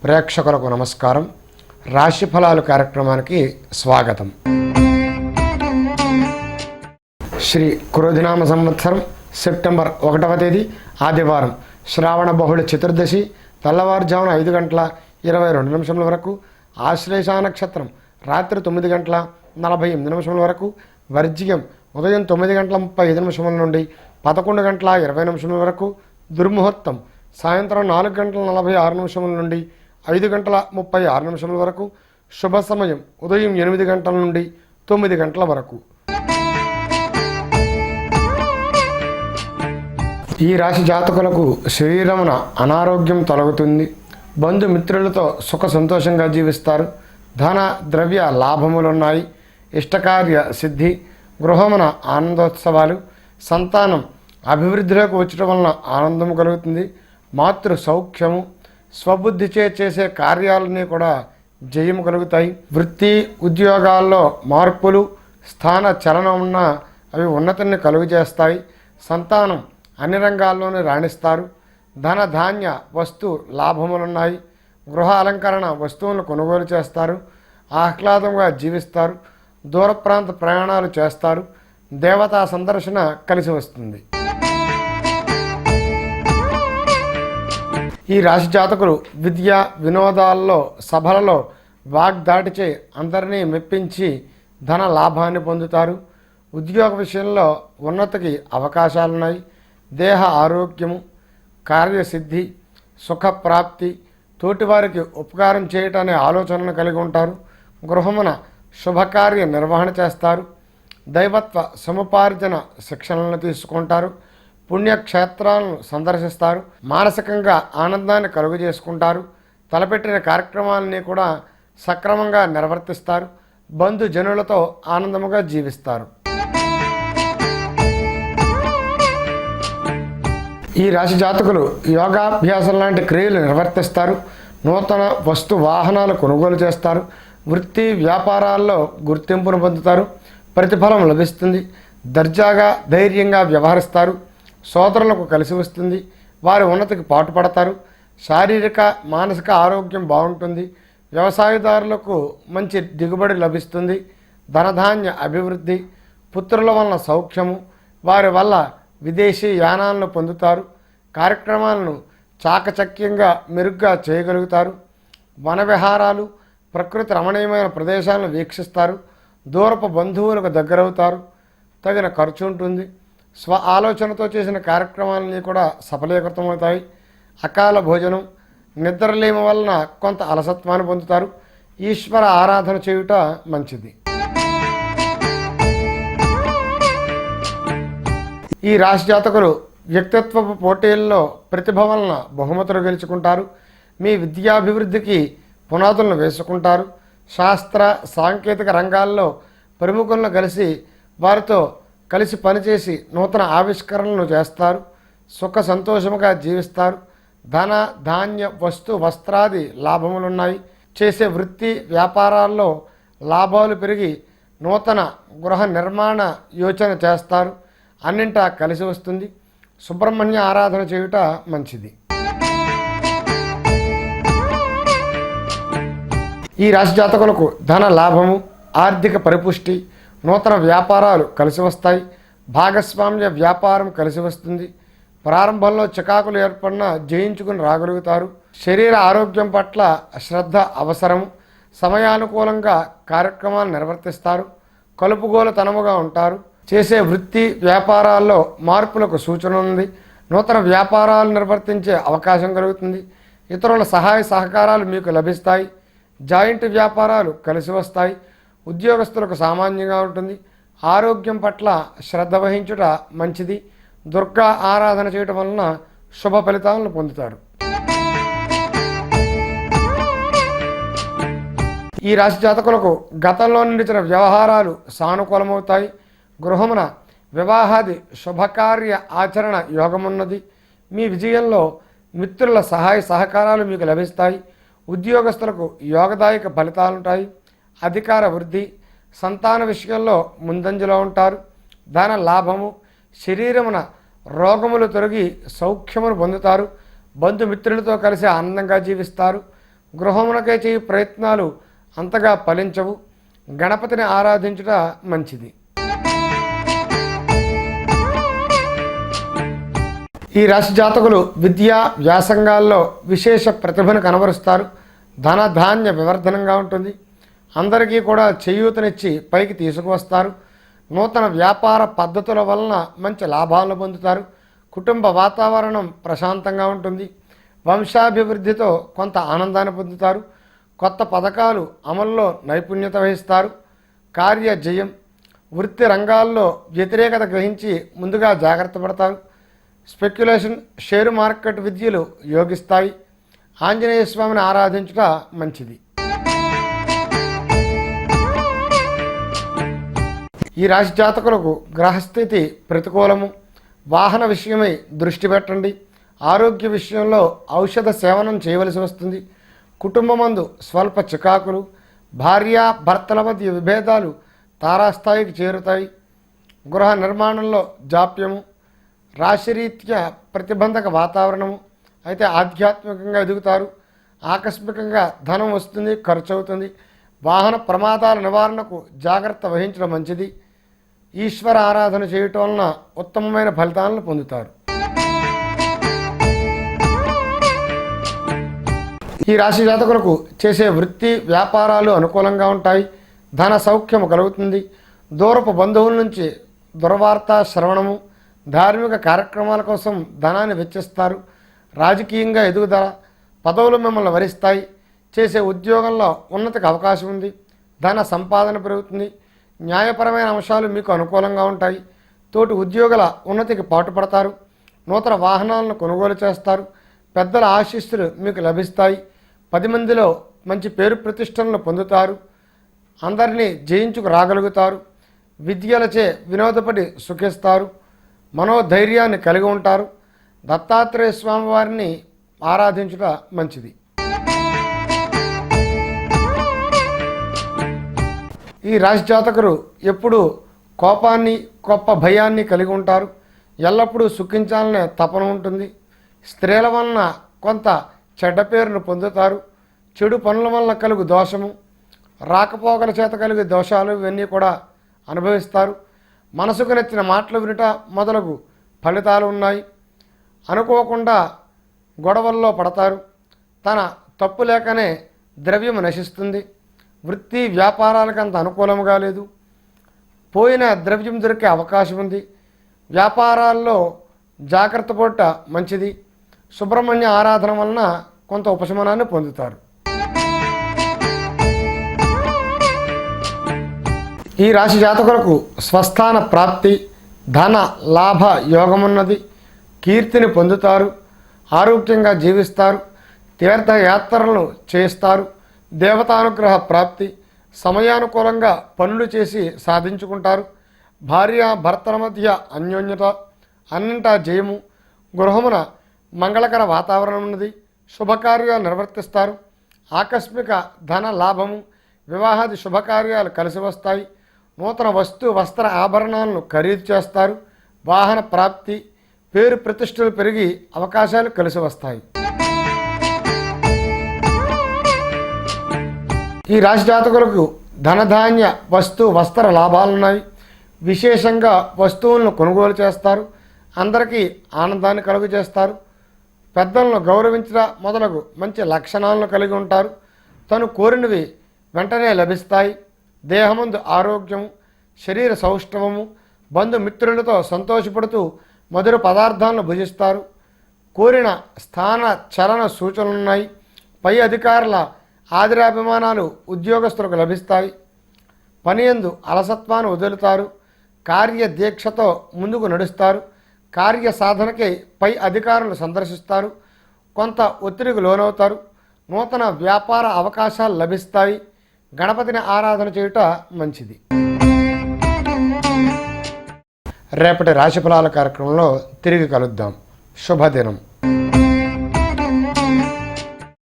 ప్రేక్షకులకు నమస్కారం. రాశి ఫలాలు కార్యక్రమానికి స్వాగతం. శ్రీ క్రోధినామ సంవత్సరం సెప్టెంబర్ 1వ తేదీ ఆదివారం, శ్రావణ బహుళ చతుర్దశి, తెల్లవారుజామున 5:22 వరకు, ఆశ్లేష నక్షత్రం రాత్రి 9:48 వరకు, వర్జ్యం ఉదయం 9:35 నుండి 11:20 వరకు, దుర్ముహూర్తం సాయంత్రం 4:46 నుండి 5:36 వరకు, శుభ సమయం ఉదయం 8 గంటల నుండి 9 గంటల వరకు. ఈ రాశి జాతకులకు శరీరమున అనారోగ్యం తొలగుతుంది. బంధుమిత్రులతో సుఖ సంతోషంగా జీవిస్తారు. ధన ద్రవ్య లాభములున్నాయి. ఇష్టకార్య సిద్ధి, గృహమున ఆనందోత్సవాలు, సంతానం అభివృద్ధిలోకి వచ్చడం వలన ఆనందము కలుగుతుంది. మాతృ సౌఖ్యము, స్వబుద్ధిచే చేసే కార్యాలన్నీ కూడా జయము కలుగుతాయి. వృత్తి ఉద్యోగాల్లో మార్పులు, స్థాన చలనం ఉన్నా అవి ఉన్నతిని కలుగజేస్తాయి. సంతానం అన్ని రంగాల్లోనూ రాణిస్తారు. ధన ధాన్య వస్తు లాభములున్నాయి. గృహ అలంకరణ వస్తువులను కొనుగోలు చేస్తారు. ఆహ్లాదంగా జీవిస్తారు. దూర ప్రాంత ప్రయాణాలు చేస్తారు. దేవతా సందర్శన కలిసి వస్తుంది. ఈ రాశి జాతకులు విద్య వినోదాల్లో సభలలో వాగ్దాటిచే అందరినీ మెప్పించి ధన లాభాన్ని పొందుతారు. ఉద్యోగ విషయంలో ఉన్నతికి అవకాశాలున్నాయి. దేహ ఆరోగ్యము, కార్యసిద్ధి, సుఖప్రాప్తి, తోటివారికి ఉపకారం చేయటనే ఆలోచనలు కలిగి ఉంటారు. గృహమున శుభకార్య నిర్వహణ చేస్తారు. దైవత్వ సముపార్జన శిక్షణలను తీసుకుంటారు. పుణ్యక్షేత్రాలను సందర్శిస్తారు. మానసికంగా ఆనందాన్ని కలుగజేసుకుంటారు. తలపెట్టిన కార్యక్రమాలని కూడా సక్రమంగా నిర్వర్తిస్తారు. బంధుజనులతో ఆనందముగా జీవిస్తారు. ఈ రాశి జాతకులు యోగాభ్యాసం లాంటి క్రియలు నిర్వర్తిస్తారు. నూతన వస్తు వాహనాలు కొనుగోలు చేస్తారు. వృత్తి వ్యాపారాల్లో గుర్తింపును పొందుతారు. ప్రతిఫలం లభిస్తుంది. దర్జాగా ధైర్యంగా వ్యవహరిస్తారు. సోదరులకు కలిసి వస్తుంది. వారి ఉన్నతికి పాటుపడతారు. శారీరక మానసిక ఆరోగ్యం బాగుంటుంది. వ్యవసాయదారులకు మంచి దిగుబడి లభిస్తుంది. ధనధాన్య అభివృద్ధి, పుత్రుల వలన సౌఖ్యము, వారి వల్ల విదేశీ యానాలను పొందుతారు. కార్యక్రమాలను చాకచక్యంగా మెరుగ్గా చేయగలుగుతారు. వన విహారాలు, ప్రకృతి రమణీయమైన ప్రదేశాలను వీక్షిస్తారు. దూరపు బంధువులకు దగ్గరవుతారు. తగిన ఖర్చు ఉంటుంది. స్వ ఆలోచనతో చేసిన కార్యక్రమాలన్నీ కూడా సఫలీకృతమవుతాయి. అకాల భోజనం, నిద్రలేమ వలన కొంత అలసత్వాన్ని పొందుతారు. ఈశ్వర ఆరాధన చేయుట మంచిది. ఈ రాశి జాతకులు వ్యక్తిత్వపు పోటీల్లో ప్రతిభ వలన బహుమతులు గెలుచుకుంటారు. మీ విద్యాభివృద్ధికి పునాదులను వేసుకుంటారు. శాస్త్ర సాంకేతిక రంగాల్లో ప్రముఖులను కలిసి వారితో కలిసి పనిచేసి నూతన ఆవిష్కరణలు చేస్తారు. సుఖ సంతోషముగా జీవిస్తారు. ధన ధాన్య వస్తు వస్త్రాది లాభములున్నాయి. చేసే వృత్తి వ్యాపారాల్లో లాభాలు పెరిగి నూతన గృహ నిర్మాణ యోచన చేస్తారు. అన్నింటా కలిసి వస్తుంది. సుబ్రహ్మణ్య ఆరాధన చేయుట మంచిది. ఈ రాశి జాతకులకు ధన లాభము, ఆర్థిక పరిపుష్టి, నూతన వ్యాపారాలు కలిసి వస్తాయి. భాగస్వామ్య వ్యాపారం కలిసి వస్తుంది. ప్రారంభంలో చికాకులు ఏర్పడినా జయించుకుని రాగలుగుతారు. శరీర ఆరోగ్యం పట్ల శ్రద్ధ అవసరం. సమయానుకూలంగా కార్యక్రమాలు నిర్వర్తిస్తారు. కలుపుగోలుతనముగా ఉంటారు. చేసే వృత్తి వ్యాపారాల్లో మార్పులకు సూచన ఉంది. నూతన వ్యాపారాలు నిర్వర్తించే అవకాశం కలుగుతుంది. ఇతరుల సహాయ సహకారాలు మీకు లభిస్తాయి. జాయింట్ వ్యాపారాలు కలిసి వస్తాయి. ఉద్యోగస్తులకు సామాన్యంగా ఉంటుంది. ఆరోగ్యం పట్ల శ్రద్ధ వహించుట మంచిది. దుర్గా ఆరాధన చేయటం వలన శుభ ఫలితాలను పొందుతారు. ఈ రాశి జాతకులకు గతంలో నిలిచిన వ్యవహారాలు సానుకూలమవుతాయి. గృహమున వివాహాది శుభకార్య ఆచరణ యోగమున్నది. మీ విజయంలో మిత్రుల సహాయ సహకారాలు మీకు లభిస్తాయి. ఉద్యోగస్తులకు యోగదాయక ఫలితాలుంటాయి. అధికార వృద్ధి, సంతాన విషయంలో ముందంజలో ఉంటారు. ధన లాభము, శరీరమున రోగములు తొలగి సౌఖ్యమును పొందుతారు. బంధుమిత్రులతో కలిసి ఆనందంగా జీవిస్తారు. గృహమునకై చేయు ప్రయత్నాలు అంతగా ఫలించవు. గణపతిని ఆరాధించుట మంచిది. ఈ రాశి జాతకులు విద్యా వ్యాసంగాల్లో విశేష ప్రతిభను కనబరుస్తారు. ధన ధాన్య వివర్ధనంగా ఉంటుంది. అందరికీ కూడా చేయూతనిచ్చి పైకి తీసుకువస్తారు. నూతన వ్యాపార పద్ధతుల వలన మంచి లాభాలను పొందుతారు. కుటుంబ వాతావరణం ప్రశాంతంగా ఉంటుంది. వంశాభివృద్ధితో కొంత ఆనందాన్ని పొందుతారు. కొత్త పథకాలు అమల్లో నైపుణ్యత వహిస్తారు. కార్య జయం. వృత్తి రంగాల్లో వ్యతిరేకత గ్రహించి ముందుగా జాగ్రత్త పడతారు. స్పెక్యులేషన్, షేరు మార్కెట్ విద్యలు యోగిస్తాయి. ఆంజనేయ స్వామిని ఆరాధించుట మంచిది. ఈ రాశి జాతకులకు గ్రహస్థితి ప్రతికూలము. వాహన విషయమై దృష్టి పెట్టండి. ఆరోగ్య విషయంలో ఔషధ సేవనం చేయవలసి వస్తుంది. కుటుంబమందు స్వల్ప చికాకులు. భార్యాభర్తల మధ్య విభేదాలు తారాస్థాయికి చేరుతాయి. గృహ నిర్మాణంలో జాప్యము. రాశిరీత్యా ప్రతిబంధక వాతావరణము. అయితే ఆధ్యాత్మికంగా ఎదుగుతారు. ఆకస్మికంగా ధనం వస్తుంది, ఖర్చు అవుతుంది. వాహన ప్రమాదాల నివారణకు జాగ్రత్త వహించడం మంచిది. ఈశ్వర ఆరాధన చేయటం వలన ఉత్తమమైన ఫలితాలను పొందుతారు. ఈ రాశి జాతకులకు చేసే వృత్తి వ్యాపారాలు అనుకూలంగా ఉంటాయి. ధన సౌఖ్యము కలుగుతుంది. దూరపు బంధువుల నుంచి దుర్వార్త శ్రవణము. ధార్మిక కార్యక్రమాల కోసం ధనాన్ని వెచ్చిస్తారు. రాజకీయంగా ఎదుగుదల. పదవులు మిమ్మల్ని వరిస్తాయి. చేసే ఉద్యోగంలో ఉన్నతికి అవకాశం ఉంది. ధన సంపాదన పెరుగుతుంది. న్యాయపరమైన అంశాలు మీకు అనుకూలంగా ఉంటాయి. తోటి ఉద్యోగుల ఉన్నతికి పాటుపడతారు. నూతన వాహనాలను కొనుగోలు చేస్తారు. పెద్దల ఆశీస్సులు మీకు లభిస్తాయి. 10 మందిలో మంచి పేరు ప్రతిష్టలను పొందుతారు. అందరినీ జయించుకు రాగలుగుతారు. విద్యలచే వినోదపడి సుఖిస్తారు. మనోధైర్యాన్ని కలిగి ఉంటారు. దత్తాత్రేయ స్వామి వారిని ఆరాధించుట మంచిది. ఈ రాశి జాతకులు ఎప్పుడూ కోపాన్ని, గొప్ప భయాన్ని కలిగి ఉంటారు. ఎల్లప్పుడూ సుఖించాలనే తపన ఉంటుంది. స్త్రీల వలన కొంత చెడ్డ పేరును పొందుతారు. చెడు పనుల వలన కలుగు దోషము, రాకపోకల చేత కలిగే దోషాలు ఇవన్నీ కూడా అనుభవిస్తారు. మనసుకు నచ్చిన మాటలు వినుట మొదలగు ఫలితాలు ఉన్నాయి. అనుకోకుండా గొడవల్లో పడతారు. తన తప్పు లేకనే ద్రవ్యం నశిస్తుంది. వృత్తి వ్యాపారాలకు అంత అనుకూలంగా లేదు. పోయిన ద్రవ్యం దొరికే అవకాశం ఉంది. వ్యాపారాల్లో జాగ్రత్త పడట మంచిది. సుబ్రహ్మణ్య ఆరాధన వలన కొంత ఉపశమనాన్ని పొందుతారు. ఈ రాశి జాతకులకు స్వస్థాన ప్రాప్తి, ధన లాభ యోగమున్నది. కీర్తిని పొందుతారు. ఆరోగ్యంగా జీవిస్తారు. తీర్థయాత్రలను చేస్తారు. దేవతానుగ్రహ ప్రాప్తి. సమయానుకూలంగా పనులు చేసి సాధించుకుంటారు. భార్యాభర్తల మధ్య అన్యోన్యత. అన్నింటా జయము. గృహమున మంగళకర వాతావరణం ఉన్నది. శుభకార్యాలు నిర్వర్తిస్తారు. ఆకస్మిక ధన లాభము. వివాహాది శుభకార్యాలు కలిసి వస్తాయి. నూతన వస్తు వస్త్ర ఆభరణాలను ఖరీదు చేస్తారు. వాహన ప్రాప్తి. పేరు ప్రతిష్టలు పెరిగి అవకాశాలు కలిసి వస్తాయి. ఈ రాశి జాతకులకు ధనధాన్య వస్తు వస్త్ర లాభాలున్నాయి. విశేషంగా వస్తువులను కొనుగోలు చేస్తారు. అందరికీ ఆనందాన్ని కలుగు చేస్తారు. పెద్దలను గౌరవించడం మొదలగు మంచి లక్షణాలను కలిగి ఉంటారు. తను కోరినవి వెంటనే లభిస్తాయి. దేహమందు ఆరోగ్యము, శరీర సౌష్ఠవము. బంధుమిత్రులతో సంతోషపడుతూ మధుర పదార్థాలను భుజిస్తారు. కోరిన స్థాన చలన సూచనలున్నాయి. పై అధికారుల ఆదరాభిమానాలు ఉద్యోగస్తులకు లభిస్తాయి. పనియందు అలసత్వాన్ని వదులుతారు. కార్యదీక్షతో ముందుకు నడుస్తారు. కార్య సాధనకై పై అధికారులు సందర్శిస్తారు. కొంత ఒత్తిడికి లోనవుతారు. నూతన వ్యాపార అవకాశాలు లభిస్తాయి. గణపతిని ఆరాధన చేయుట మంచిది. రేపటి రాశిఫలాల కార్యక్రమంలో తిరిగి కలుద్దాం. శుభదినం.